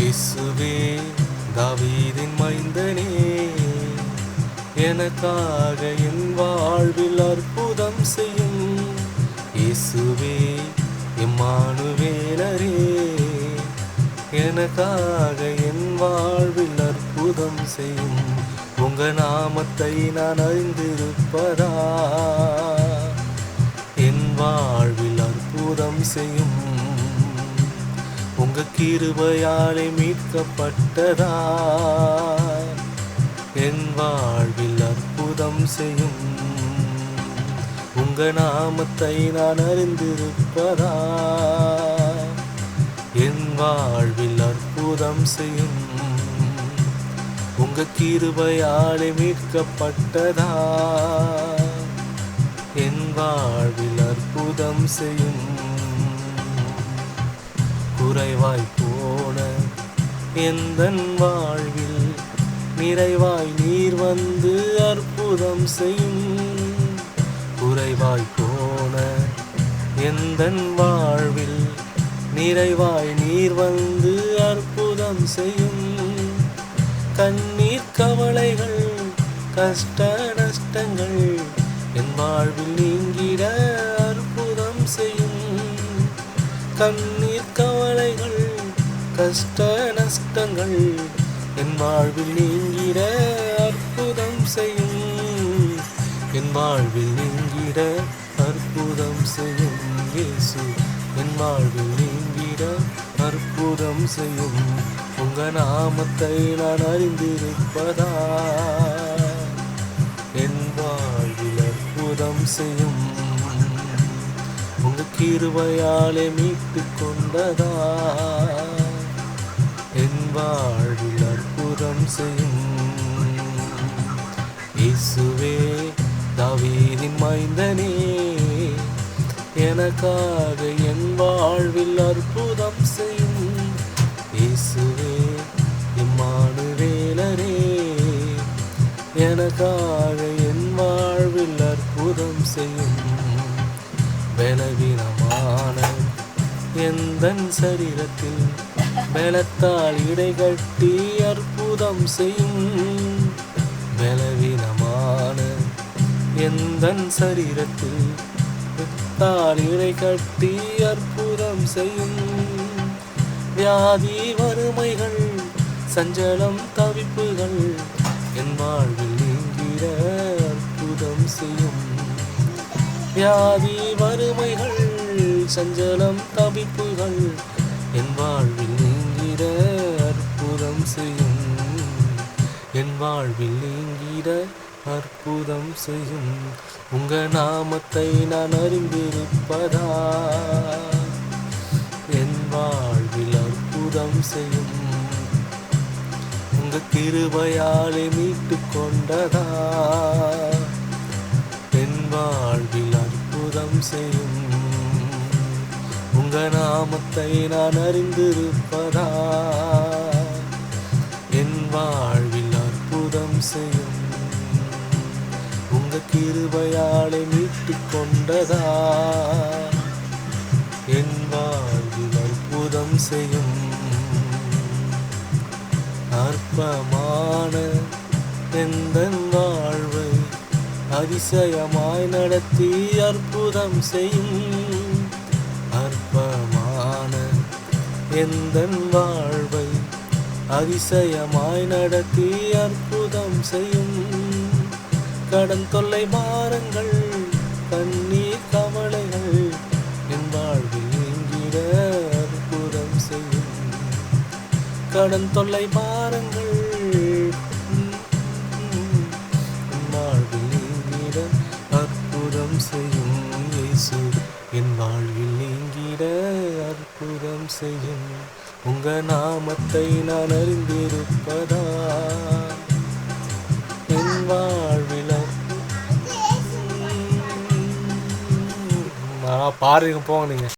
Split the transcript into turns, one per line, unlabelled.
இயேசுவே தாவீதின் மைந்தனே, எனக்காக என் வாழ்வில் அற்புதம் செய்யும். இயேசுவே இம்மானுவேலரே, எனக்காக என் வாழ்வில் அற்புதம் செய்யும். உங்க நாமத்தை நான் அறிந்திருப்பதா என் வாழ்வில் அற்புதம் செய்யும். உங்க கிருபையாலே மீட்கப்பட்டதா என் வாழ்வில் அற்புதம் செய்யும். உங்க நாமத்தை நான் அறிந்திருப்பதா என் வாழ்வில் அற்புதம் செய்யும். உங்க கிருபையாலே மீட்கப்பட்டதா என் வாழ்வில் அற்புதம் செய்யும். குறைவாய் போன எந்தன் வாழ்வில் நிறைவாய் நீர் வந்து அற்புதம் செய்யும். குறைவாய் போன எந்தன் வாழ்வில் நிறைவாய் நீர் வந்து அற்புதம் செய்யும். கண்ணீர் கவலைகள் கஷ்ட நஷ்டங்கள் என் வாழ்வில் நீங்கிட அற்புதம் செய்யும். கண்ணீர் கவலைகள் கஷ்ட நஷ்டங்கள் என் வாழ்வில் நீங்கிட அற்புதம் செய்யும். என் வாழ்வில் நீங்கிட அற்புதம் செய்யும். இயேசு என் வாழ்வில் நீங்கிட அற்புதம் செய்யும். உங்க நாமத்தை நான் அறிந்திருப்பதா என் வாழ்வில் அற்புதம் செய்யும். உங்க கிருபையாலே மீட்டு கொண்டதா என் வாழ்வில் அற்புதம் செய்யும். இயேசுவே தாவீதின் மைந்தனே, எனக்காக என் வாழ்வில் அற்புதம் செய்யும். இயேசுவே இம்மானுவேலரே, எனக்காக என் வாழ்வில் அற்புதம் செய்யும். பலவீனமான எந்தன் சரீரத்தில் பலத்தால் இடை கட்டி அற்புதம் செய்யும். பலவீனமான எந்தன் சரீரத்தில் பலத்தால் இடை கட்டி அற்புதம் செய்யும். வியாதி வறுமைகள் சஞ்சலம் தவிப்புகள் என் வாழ்வில் நீங்கிட அற்புதம் செய்யும். வியாதி வறுமைகள் சஞ்சலம் தவிப்புகள் என் வாழ்வில் நீங்கிட அற்புதம் செய்யும். என் வாழ்வில் நீங்கிட அற்புதம் செய்யும். உங்க நாமத்தை நான் அறிந்திருப்பதா என் வாழ்வில் அற்புதம் செய்யும். உங்க கிருபையாலே மீட்டு கொண்டதா என் வாழ்வில் அற்புதம் செய்யும். உங்க நாமத்தை நான் அறிந்திருப்பதா என் வாழ்வில் அற்புதம் செய்யும். உங்க கிருபையாலே மீட்டு கொண்டதா என் வாழ்வில் அற்புதம் செய்யும். அற்பமான எந்தன் வாழ்வை அதிசயமாய் நடத்தி அற்புதம் செய்யும். அற்பமான எந்தன் வாழ்வை அதிசயமாய் நடத்தி அற்புதம் செய்யும். கடன் தொல்லை பாரங்கள் கண்ணீர் கவலைகள் என் வாழ்வில் நீங்கிட அற்புதம் செய்யும். கடன் தொல்லை பாரங்கள் என் வாழ்வில் நீங்கிட அற்புதம் செய்யும். இயேசு என் வாழ்வில் நீங்கிட அற்புதம் செய்யும். உங்க நாமத்தை நான் அறிந்திருப்பதா என் வாழ்வில் பாருங்க போங்க நீங்க.